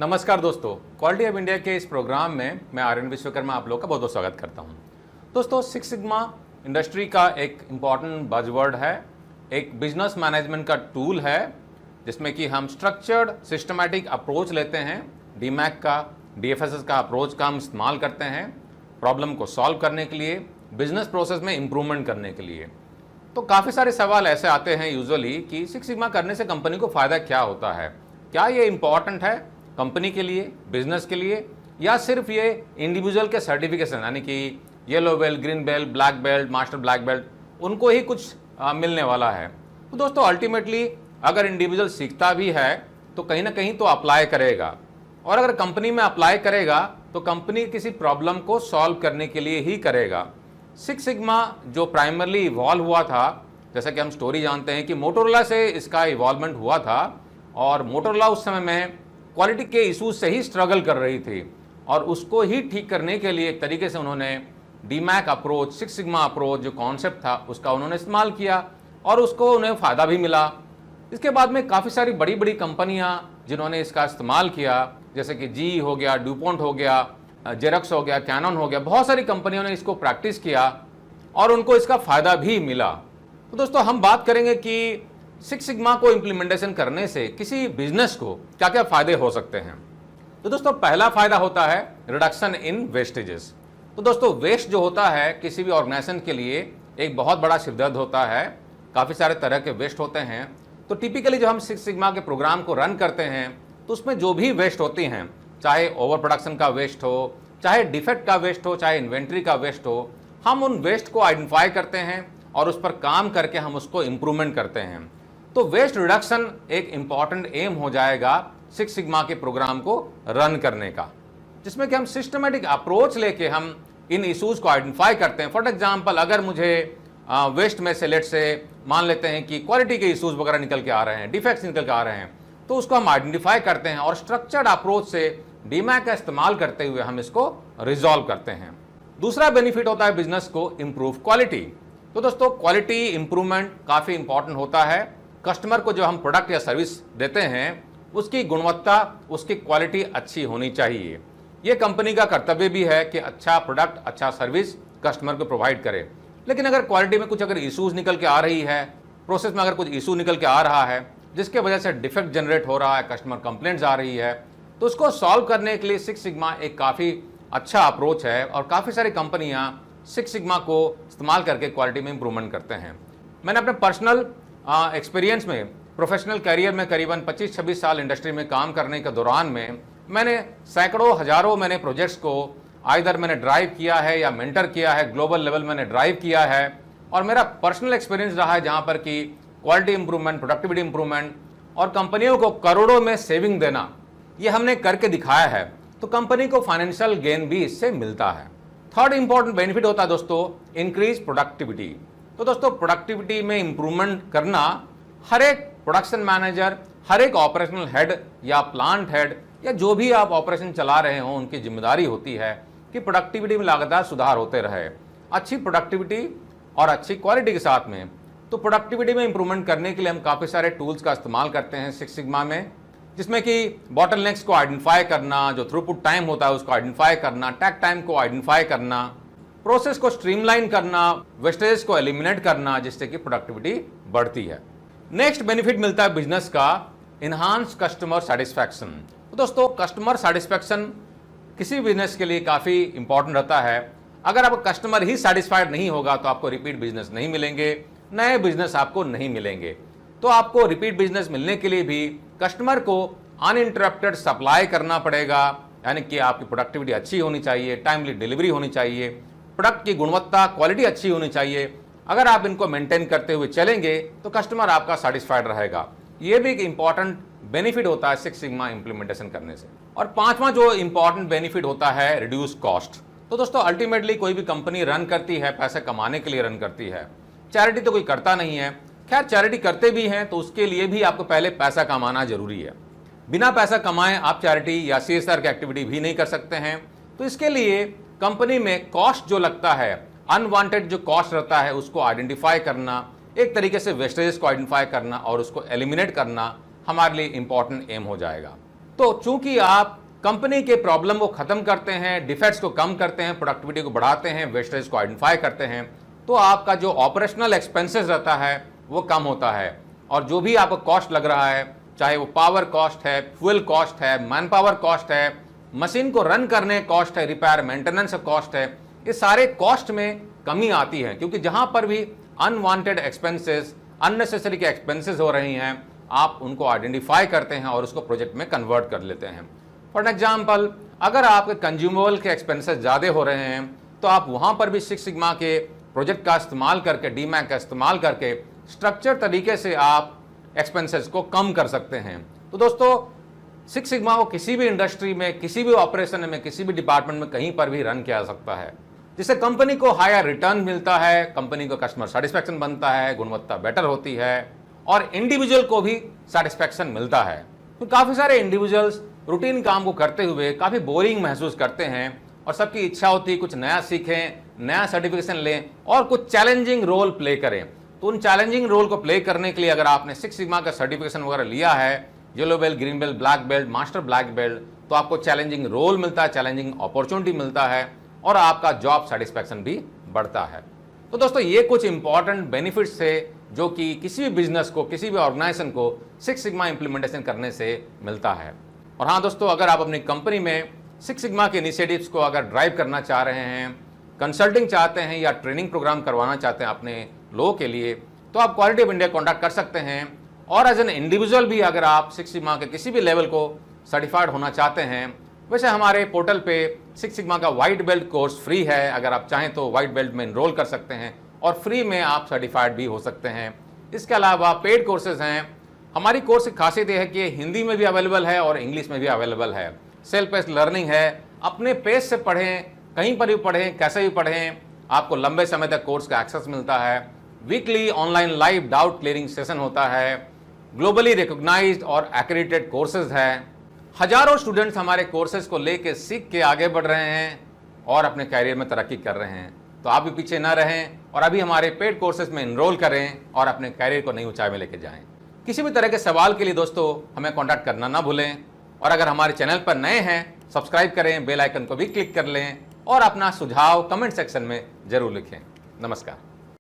नमस्कार दोस्तों, quality of India के इस प्रोग्राम में मैं आर्यन विश्वकर्मा आप लोग का बहुत बहुत स्वागत करता हूं। दोस्तों, सिक्स सिग्मा इंडस्ट्री का एक इम्पॉर्टेंट बजवर्ड है, एक बिजनेस मैनेजमेंट का टूल है जिसमें कि हम स्ट्रक्चर्ड सिस्टमैटिक अप्रोच लेते हैं। डीमैक का, डीएफएसएस का अप्रोच का हम इस्तेमाल करते हैं प्रॉब्लम को सॉल्व करने के लिए, बिजनेस प्रोसेस में इम्प्रूवमेंट करने के लिए। तो काफ़ी सारे सवाल ऐसे आते हैं यूजुअली कि सिक्स सिग्मा करने से कंपनी को फ़ायदा क्या होता है, क्या ये इम्पॉर्टेंट है कंपनी के लिए, बिजनेस के लिए, या सिर्फ ये इंडिविजुअल के सर्टिफिकेशन यानी कि yellow belt, green belt, black belt, master black belt उनको ही कुछ मिलने वाला है। तो दोस्तों अल्टीमेटली अगर इंडिविजुअल सीखता भी है तो कहीं ना कहीं तो अप्लाई करेगा, और अगर कंपनी में अप्लाई करेगा तो कंपनी किसी प्रॉब्लम को सॉल्व करने के लिए ही करेगा। सिक्स सिग्मा जो प्राइमरली इवॉल्व हुआ था, जैसा कि हम स्टोरी जानते हैं कि मोटोरोला से इसका इवॉल्वमेंट हुआ था, और मोटोरोला उस समय में क्वालिटी के इशूज से ही स्ट्रगल कर रही थी, और उसको ही ठीक करने के लिए एक तरीके से उन्होंने डीमैक अप्रोच, सिक्स सिग्मा अप्रोच जो कॉन्सेप्ट था उसका उन्होंने इस्तेमाल किया और उसको उन्हें फ़ायदा भी मिला। इसके बाद में काफ़ी सारी बड़ी बड़ी कंपनियां जिन्होंने इसका इस्तेमाल किया, जैसे कि जी हो गया, ड्यूपॉन्ट हो गया, जेरॉक्स हो गया, कैनन हो गया, बहुत सारी कंपनियों ने इसको प्रैक्टिस किया और उनको इसका फ़ायदा भी मिला। तो दोस्तों हम बात करेंगे कि सिक्स सिग्मा को इम्प्लीमेंटेशन करने से किसी बिजनेस को क्या क्या फायदे हो सकते हैं। तो दोस्तों पहला फायदा होता है रिडक्शन इन वेस्टेजेस। तो दोस्तों वेस्ट जो होता है किसी भी ऑर्गेनाइजेशन के लिए एक बहुत बड़ा सिरदर्द होता है। काफ़ी सारे तरह के वेस्ट होते हैं। तो टिपिकली जब हम सिक्स सिग्मा के प्रोग्राम को रन करते हैं तो उसमें जो भी वेस्ट होती हैं, चाहे ओवर प्रोडक्शन का वेस्ट हो, चाहे डिफेक्ट का वेस्ट हो, चाहे इन्वेंट्री का वेस्ट हो, हम उन वेस्ट को आइडेंटिफाई करते हैं और उस पर काम करके हम उसको इम्प्रूवमेंट करते हैं। तो वेस्ट रिडक्शन एक इंपॉर्टेंट एम हो जाएगा सिक्स सिग्मा के प्रोग्राम को रन करने का, जिसमें कि हम सिस्टमेटिक अप्रोच लेके हम इन इश्यूज को आइडेंटिफाई करते हैं। फॉर एग्जांपल अगर मुझे वेस्ट में से लेट से मान लेते हैं कि क्वालिटी के इश्यूज वगैरह निकल के आ रहे हैं, डिफेक्ट्स निकल के आ रहे हैं, तो उसको हम आइडेंटिफाई करते हैं और स्ट्रक्चर्ड अप्रोच से डीमैक का इस्तेमाल करते हुए हम इसको रिजॉल्व करते हैं। दूसरा बेनिफिट होता है बिजनेस को इम्प्रूव क्वालिटी। तो दोस्तों क्वालिटी इंप्रूवमेंट काफ़ी इंपॉर्टेंट होता है। कस्टमर को जो हम प्रोडक्ट या सर्विस देते हैं उसकी गुणवत्ता, उसकी क्वालिटी अच्छी होनी चाहिए। ये कंपनी का कर्तव्य भी है कि अच्छा प्रोडक्ट, अच्छा सर्विस कस्टमर को प्रोवाइड करे। लेकिन अगर क्वालिटी में कुछ अगर इश्यूज निकल के आ रही है, प्रोसेस में अगर कुछ इशू निकल के आ रहा है जिसके वजह से डिफेक्ट जनरेट हो रहा है, कस्टमर कंप्लेंट्स आ रही है, तो उसको सॉल्व करने के लिए सिक्स सिग्मा एक काफ़ी अच्छा अप्रोच है और काफ़ी सारी कंपनियाँ सिक्स सिग्मा को इस्तेमाल करके क्वालिटी में इंप्रूवमेंट करते हैं। मैंने अपने पर्सनल एक्सपीरियंस में, प्रोफेशनल करियर में करीबन 25-26 साल इंडस्ट्री में काम करने के दौरान में मैंने सैकड़ों हजारों मैंने प्रोजेक्ट्स को आइदर मैंने ड्राइव किया है या मेंटर किया है, ग्लोबल लेवल मैंने ड्राइव किया है, और मेरा पर्सनल एक्सपीरियंस रहा है जहां पर कि क्वालिटी इंप्रूवमेंट, प्रोडक्टिविटी इंप्रूवमेंट और कंपनियों को करोड़ों में सेविंग देना, ये हमने करके दिखाया है। तो कंपनी को फाइनेंशियल गेन भी इससे मिलता है। थर्ड इंपॉर्टेंट बेनिफिट होता है दोस्तों इंक्रीज प्रोडक्टिविटी। तो दोस्तों प्रोडक्टिविटी में इंप्रूवमेंट करना हर एक प्रोडक्शन मैनेजर, हर एक ऑपरेशनल हेड या प्लांट हेड या जो भी आप ऑपरेशन चला रहे हो उनकी जिम्मेदारी होती है कि प्रोडक्टिविटी में लगातार सुधार होते रहे, अच्छी प्रोडक्टिविटी और अच्छी क्वालिटी के साथ में। तो प्रोडक्टिविटी में इंप्रूवमेंट करने के लिए हम काफ़ी सारे टूल्स का इस्तेमाल करते हैं सिक्स सिग्मा में, जिसमें कि बॉटलनेक्स को आइडेंटिफाई करना, जो थ्रूपुट टाइम होता है उसको आइडेंटिफाई करना, टैक टाइम को आइडेंटिफाई करना, प्रोसेस को स्ट्रीमलाइन करना, वेस्टेज को एलिमिनेट करना, जिससे कि प्रोडक्टिविटी बढ़ती है। नेक्स्ट बेनिफिट मिलता है बिजनेस का इनहांस कस्टमर सेटिस्फैक्शन। तो दोस्तों कस्टमर सेटिस्फैक्शन किसी बिजनेस के लिए काफ़ी इंपॉर्टेंट रहता है। अगर आपका कस्टमर ही सेटिस्फाइड नहीं होगा तो आपको रिपीट बिजनेस नहीं मिलेंगे, नए बिजनेस आपको नहीं मिलेंगे। तो आपको रिपीट बिजनेस मिलने के लिए भी कस्टमर को अनइंटरप्टेड सप्लाई करना पड़ेगा, यानी कि आपकी प्रोडक्टिविटी अच्छी होनी चाहिए, टाइमली डिलीवरी होनी चाहिए, प्रोडक्ट की गुणवत्ता, क्वालिटी अच्छी होनी चाहिए। अगर आप इनको मेंटेन करते हुए चलेंगे तो कस्टमर आपका सेटिस्फाइड रहेगा। ये भी एक इंपॉर्टेंट बेनिफिट होता है सिक्स सिग्मा इंप्लीमेंटेशन करने से। और पांचवा जो इंपॉर्टेंट बेनिफिट होता है रिड्यूस कॉस्ट। तो दोस्तों अल्टीमेटली कोई भी कंपनी रन करती है पैसे कमाने के लिए रन करती है, चैरिटी तो कोई करता नहीं है। खैर चैरिटी करते भी हैं तो उसके लिए भी आपको पहले पैसा कमाना जरूरी है। बिना पैसा कमाए आप चैरिटी या सीएसआर की एक्टिविटी भी नहीं कर सकते हैं। तो इसके लिए कंपनी में कॉस्ट जो लगता है, अनवांटेड जो कॉस्ट रहता है उसको आइडेंटिफाई करना, एक तरीके से वेस्टेजेस को आइडेंटिफाई करना और उसको एलिमिनेट करना हमारे लिए इंपॉर्टेंट एम हो जाएगा। तो चूंकि आप कंपनी के प्रॉब्लम को खत्म करते हैं, डिफेक्ट्स को कम करते हैं, प्रोडक्टिविटी को बढ़ाते हैं, वेस्टेज को आइडेंटिफाई करते हैं, तो आपका जो ऑपरेशनल एक्सपेंसेस रहता है वो कम होता है। और जो भी आपको कॉस्ट लग रहा है, चाहे वो पावर कॉस्ट है, फ्यूल कॉस्ट है, मैन पावर कॉस्ट है, मशीन को रन करने कॉस्ट है, रिपेयर मेंटेनेंस कॉस्ट है, ये सारे कॉस्ट में कमी आती है। क्योंकि जहां पर भी अनवांटेड एक्सपेंसेस, अननेसेसरी के एक्सपेंसेस हो रही हैं, आप उनको आइडेंटिफाई करते हैं और उसको प्रोजेक्ट में कन्वर्ट कर लेते हैं। फॉर एग्जाम्पल, अगर आपके कंज्यूमेबल के एक्सपेंसेस ज़्यादा हो रहे हैं तो आप वहाँ पर भी सिक्स सिग्मा के प्रोजेक्ट का इस्तेमाल करके, डीमैक का इस्तेमाल करके स्ट्रक्चर तरीके से आप एक्सपेंसेस को कम कर सकते हैं। तो दोस्तों, सिक्स सिग्मा को किसी भी इंडस्ट्री में, किसी भी ऑपरेशन में, किसी भी डिपार्टमेंट में कहीं पर भी रन किया जा सकता है, जिससे कंपनी को हायर रिटर्न मिलता है, कंपनी को कस्टमर सेटिस्फैक्शन बनता है, गुणवत्ता बेटर होती है और इंडिविजुअल को भी सेटिस्फैक्शन मिलता है। तो काफ़ी सारे इंडिविजुअल्स रूटीन काम को करते हुए काफ़ी बोरिंग महसूस करते हैं और सबकी इच्छा होती है कुछ नया सीखें, नया सर्टिफिकेशन लें और कुछ चैलेंजिंग रोल प्ले करें। तो उन चैलेंजिंग रोल को प्ले करने के लिए अगर आपने सिक्स सिग्मा का सर्टिफिकेशन वगैरह लिया है, yellow belt, green belt, black belt, master black belt, तो आपको चैलेंजिंग रोल मिलता है, चैलेंजिंग अपॉर्चुनिटी मिलता है और आपका जॉब सेटिस्फैक्शन भी बढ़ता है। तो दोस्तों, ये कुछ इंपॉर्टेंट बेनिफिट्स थे जो कि किसी भी बिजनेस को, किसी भी ऑर्गेनाइजेशन को सिक्स सिग्मा इंप्लीमेंटेशन करने से मिलता है। और हाँ दोस्तों, अगर आप अपनी कंपनी में सिक्स सिग्मा के इनिशिएटिव्स को अगर ड्राइव करना चाह रहे हैं, कंसल्टिंग चाहते हैं या ट्रेनिंग प्रोग्राम करवाना चाहते हैं अपने लोगों के लिए, तो आप क्वालिटी ऑफ इंडिया कॉन्टैक्ट कर सकते हैं। और एज एन इंडिविजुअल भी अगर आप सिक्स सिग्मा के किसी भी लेवल को सर्टिफाइड होना चाहते हैं, वैसे हमारे पोर्टल पे सिक्स सिग्मा का वाइट बेल्ट कोर्स फ्री है। अगर आप चाहें तो वाइट बेल्ट में इनरोल कर सकते हैं और फ्री में आप सर्टिफाइड भी हो सकते हैं। इसके अलावा पेड कोर्सेज हैं। हमारी कोर्स की खासियत यह है कि हिंदी में भी अवेलेबल है और इंग्लिश में भी अवेलेबल है। सेल्फ पेस्ड लर्निंग है, अपने पेज से पढ़ें, कहीं पर भी पढ़ें, कैसे भी पढ़ें, आपको लंबे समय तक कोर्स का एक्सेस मिलता है। Weekly online live doubt clearing session होता है। ग्लोबली रिकॉग्नाइज्ड और एक्रेडिटेड कोर्सेज है। हजारों स्टूडेंट्स हमारे कोर्सेज को लेके सीख के आगे बढ़ रहे हैं और अपने कैरियर में तरक्की कर रहे हैं। तो आप भी पीछे ना रहें और अभी हमारे पेड कोर्सेज में इनरोल करें और अपने कैरियर को नई ऊंचाई में लेके जाएं। किसी भी तरह के सवाल के लिए दोस्तों हमें कांटेक्ट करना ना भूलें और अगर हमारे चैनल पर नए हैं, सब्सक्राइब करें, बेल आइकन को भी क्लिक कर लें और अपना सुझाव कमेंट सेक्शन में जरूर लिखें। नमस्कार।